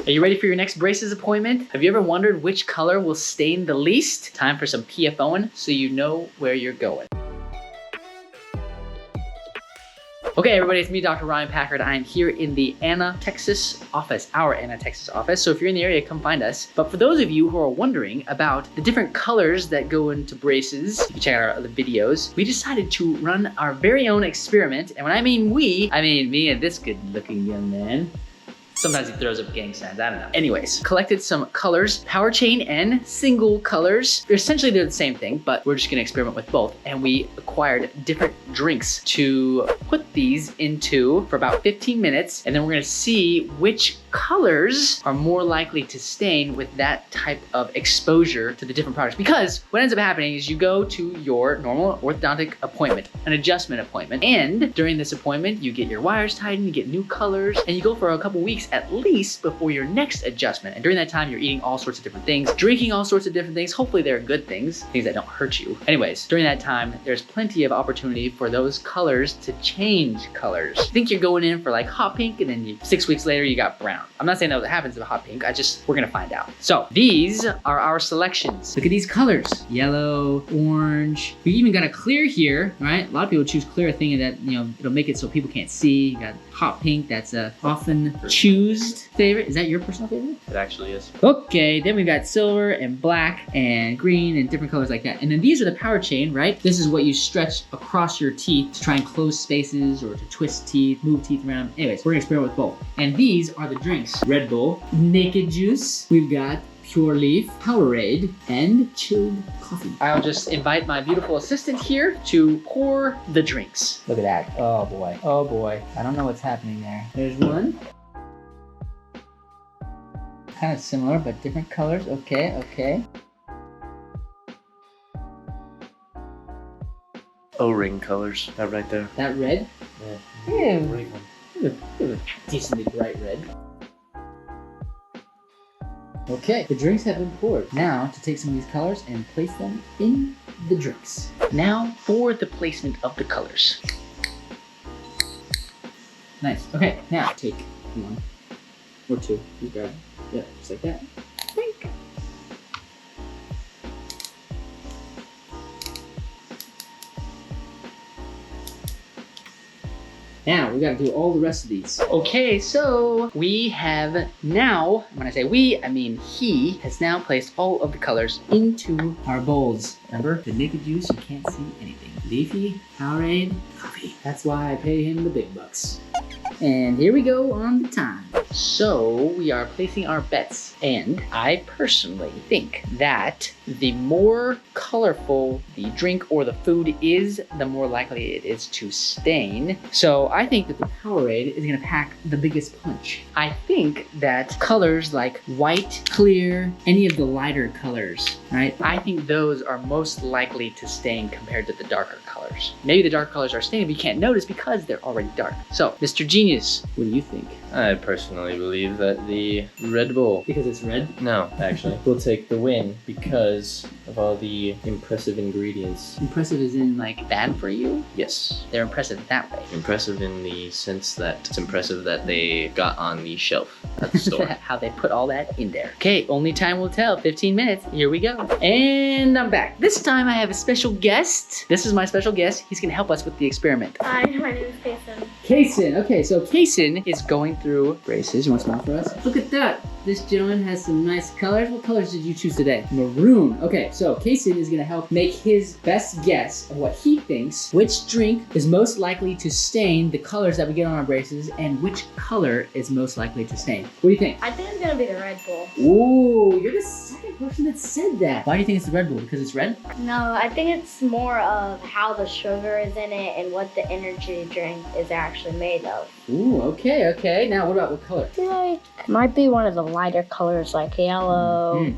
Are you ready for your next braces appointment? Have you ever wondered which color will stain the least? Time for some PFOing so you know where you're going. Okay, everybody, it's me, Dr. Ryan Packard. I am here in the Anna, Texas office, our Anna, Texas office. So if you're in the area, come find us. But for those of you who are wondering about the different colors that go into braces, you can check out our other videos. We decided to run our very own experiment. And when I mean we, I mean me and this good-looking young man. Sometimes he throws up gang signs, I don't know. Anyways, collected some colors, power chain and single colors. Essentially, they're the same thing, but we're just gonna experiment with both. And we acquired different drinks to put these into for about 15 minutes. And then we're gonna see which colors are more likely to stain with that type of exposure to the different products. Because what ends up happening is you go to your normal orthodontic appointment, an adjustment appointment. And during this appointment, you get your wires tightened, you get new colors, and you go for a couple weeks at least before your next adjustment. And during that time, you're eating all sorts of different things, drinking all sorts of different things. Hopefully they're good things, things that don't hurt you. Anyways, during that time, there's plenty of opportunity for those colors to change colors. I think you're going in for like hot pink and then 6 weeks later, you got brown. I'm not saying that happens with hot pink, we're gonna find out. So these are our selections. Look at these colors, yellow, orange. We even got a clear here, right? A lot of people choose clear thinking that, you know, it'll make it so people can't see. You got hot pink, that's a often choosed favorite. Is that your personal favorite? It actually is. Okay, then we've got silver and black and green and different colors like that. And then these are the power chain, right? This is what you stretch across your teeth to try and close spaces or to twist teeth, move teeth around. Anyways, we're gonna experiment with both. And these are the drinks. Red Bull, Naked Juice, we've got Pure Leaf, Powerade, and chilled coffee. I'll just invite my beautiful assistant here to pour the drinks. Look at that. Oh boy. Oh boy. I don't know what's happening there. There's one. Kind of similar, but different colors. Okay, okay. O-ring colors, that right there. That red? Yeah. Yeah. Decently bright red. Okay, the drinks have been poured. Now to take some of these colors and place them in the drinks. Now for the placement of the colors. Nice. Okay, now take one or two. You grab it. Yeah, just like that. Think. Now we gotta do all the rest of these. Okay, so we have now, when I say we, I mean he, has now placed all of the colors into our bowls. Remember, the Naked Juice, you can't see anything. Leafy, Powerade, coffee. That's why I pay him the big bucks. And here we go on the time. So we are placing our bets. And I personally think that the more colorful the drink or the food is, the more likely it is to stain. So I think that the Powerade is gonna pack the biggest punch. I think that colors like white, clear, any of the lighter colors, right? I think those are most likely to stain compared to the darker colors. Maybe the dark colors are staining, but you can't notice because they're already dark. So, Mr. Genius, what do you think? I personally believe that the Red Bull... Because it's red? No, actually. will take the win because of all the impressive ingredients. Impressive as in like bad for you? Yes. They're impressive that way. Impressive in the sense that it's impressive that they got on the shelf at the store. How they put all that in there. Okay, only time will tell. 15 minutes. Here we go. And I'm back. This time I have a special guest. This is my special guest. He's gonna help us with the experiment. Hi, my name is Kason. Kason. Okay, so Kason is going through braces. You want to smile for us? Look at that. This gentleman has some nice colors. What colors did you choose today? Maroon. Okay, so Kason is gonna help make his best guess of what he thinks, which drink is most likely to stain the colors that we get on our braces, and which color is most likely to stain. What do you think? I think it's gonna be the Red Bull. Ooh, you're the second person that said that. Why do you think it's the Red Bull? Because it's red? No, I think it's more of how the sugar is in it and what the energy drink is actually made of. Ooh, okay, okay. Now what about what color? I feel like it might be one of the lighter colors like yellow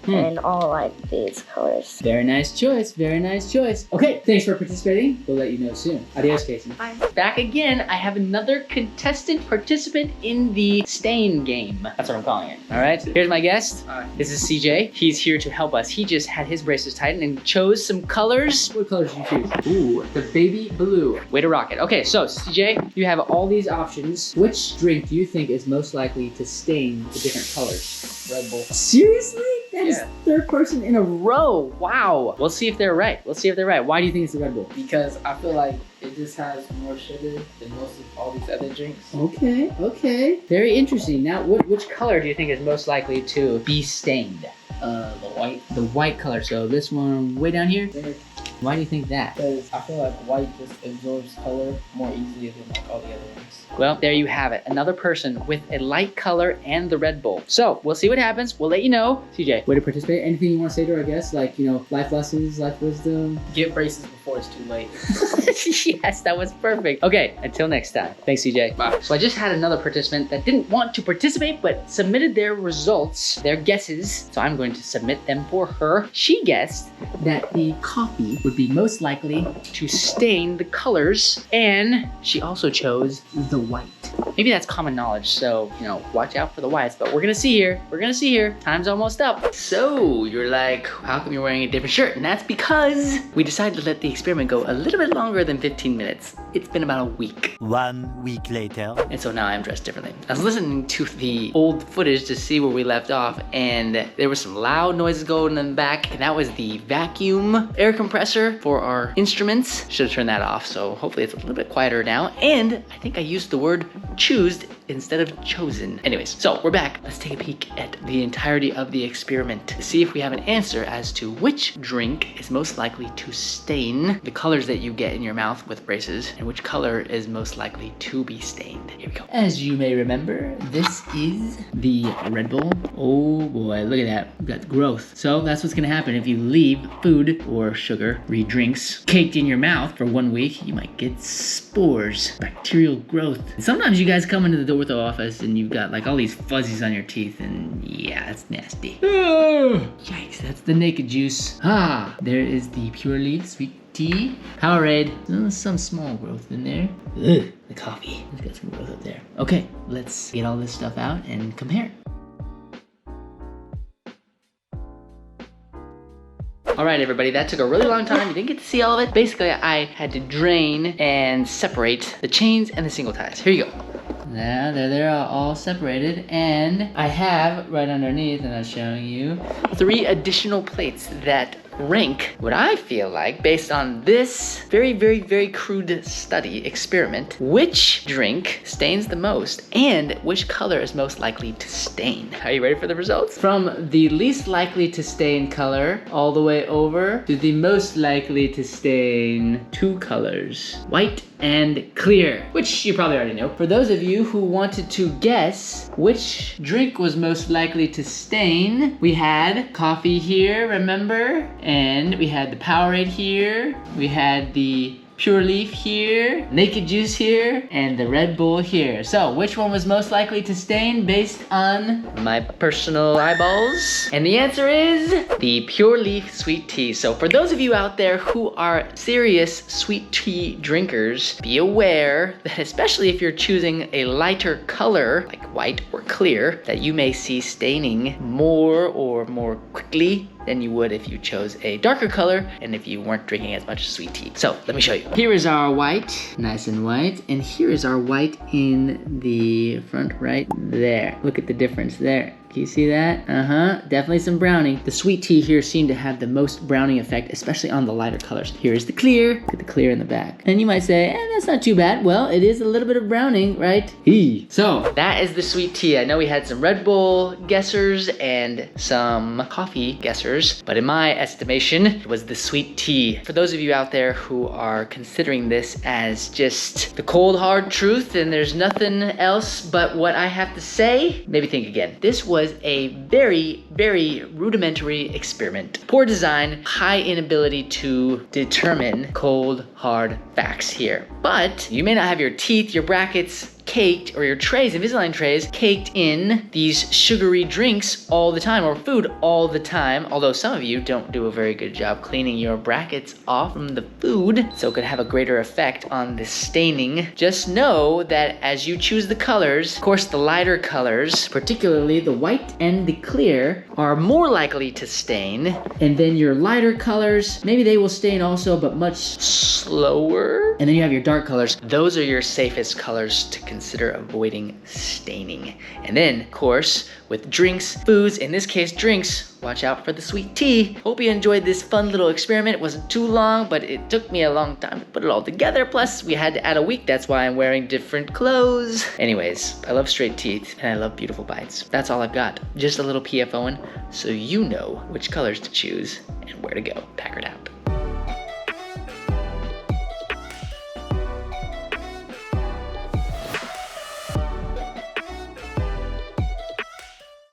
and all like these colors. Very nice choice, very nice choice. Okay, thanks for participating. We'll let you know soon. Adios, Casey. Bye. Back again, I have another contestant participant in the stain game. That's what I I'm calling it. All right, here's my guest. Hi. This is CJ. He's here to help us. He just had his braces tightened and chose some colors. What colors did you choose? Ooh, the baby blue. Way to rock it. Okay, so CJ, you have all these options. Which drink do you think is most likely to stain the different colors? Red Bull. Seriously? That is Yeah. third person in a row. Wow. We'll see if they're right. We'll see if they're right. Why do you think it's the Red Bull? Because I feel like it just has more sugar than most of all these other drinks. Okay, okay. Very interesting. Now, which color do you think is most likely to be stained? The white. The white color. So this one way down here? Why do you think that? Because I feel like white just absorbs color more easily than like all the other ones. Well, there you have it. Another person with a light color and the Red Bull. So we'll see what happens. We'll let you know. CJ, way to participate. Anything you want to say to our guests? Like, you know, life lessons, life wisdom? Get braces before it's too late. Yes, that was perfect. Okay, until next time. Thanks, CJ. Bye. So I just had another participant that didn't want to participate, but submitted their results, their guesses. So I'm going to submit them for her. She guessed that the coffee would be most likely to stain the colors, and she also chose the white. Maybe that's common knowledge, so, you know, watch out for the whites, but we're gonna see here. We're gonna see here. Time's almost up. So you're like, how come you're wearing a different shirt? And that's because we decided to let the experiment go a little bit longer than 15 minutes. It's been about a week. 1 week later. And so now I'm dressed differently. I was listening to the old footage to see where we left off, and there was some loud noises going in the back, and that was the vacuum air compressor for our instruments. Should have turned that off, so hopefully it's a little bit quieter now. And I think I used the word choose instead of chosen. Anyways, so we're back. Let's take a peek at the entirety of the experiment to see if we have an answer as to which drink is most likely to stain the colors that you get in your mouth with braces, and which color is most likely to be stained. Here we go. As you may remember, this is the Red Bull. Oh boy, look at that. We've got growth. So that's what's gonna happen if you leave food or sugar, or drinks, caked in your mouth for 1 week. You might get spores, bacterial growth. And sometimes you guys come into the ortho office and you've got like all these fuzzies on your teeth, and yeah, that's nasty. Yikes, that's the naked juice. Ah, there is the Pure Leaf Sweet Tea. Powerade. Some small growth in there. Ugh, the coffee. It's got some growth up there. Okay, let's get all this stuff out and compare. All right, everybody, that took a really long time. You didn't get to see all of it. Basically, I had to drain and separate the chains and the single ties. Here you go. Now, they're all separated, and I have right underneath, and I'm showing you, 3 additional plates that rank what I feel like, based on this very, very, very crude study experiment, which drink stains the most and which color is most likely to stain. Are you ready for the results? From the least likely to stain color all the way over to the most likely to stain 2 colors, white and clear, which you probably already know. For those of you who wanted to guess which drink was most likely to stain, we had coffee here, remember? And we had the Powerade here. We had the Pure Leaf here, Naked Juice here, and the Red Bull here. So which one was most likely to stain based on my personal eyeballs? And the answer is the Pure Leaf Sweet Tea. So for those of you out there who are serious sweet tea drinkers, be aware that especially if you're choosing a lighter color, like white or clear, that you may see staining more quickly than you would if you chose a darker color and if you weren't drinking as much sweet tea. So let me show you. Here is our white, nice and white, and here is our white in the front right there. Look at the difference there. Can you see that? Definitely some browning. The sweet tea here seemed to have the most browning effect, especially on the lighter colors. Here's the clear. Look at the clear in the back. And you might say, that's not too bad. Well, it is a little bit of browning, right? So that is the sweet tea. I know we had some Red Bull guessers and some coffee guessers, but in my estimation, it was the sweet tea. For those of you out there who are considering this as just the cold hard truth and there's nothing else but what I have to say, maybe think again. This was a very, very rudimentary experiment. Poor design, high inability to determine cold, hard facts here. But you may not have your teeth, your brackets, caked, or your trays, Invisalign trays, caked in these sugary drinks all the time, or food all the time, although some of you don't do a very good job cleaning your brackets off from the food, so it could have a greater effect on the staining. Just know that as you choose the colors, of course the lighter colors, particularly the white and the clear, are more likely to stain, and then your lighter colors, maybe they will stain also, but much slower. And then you have your dark colors. Those are your safest colors to consider avoiding staining. And then, of course, with drinks, foods, in this case drinks, watch out for the sweet tea. Hope you enjoyed this fun little experiment. It wasn't too long, but it took me a long time to put it all together. Plus, we had to add a week. That's why I'm wearing different clothes. Anyways, I love straight teeth and I love beautiful bites. That's all I've got. Just a little PFOing so you know which colors to choose and where to go. Packard out.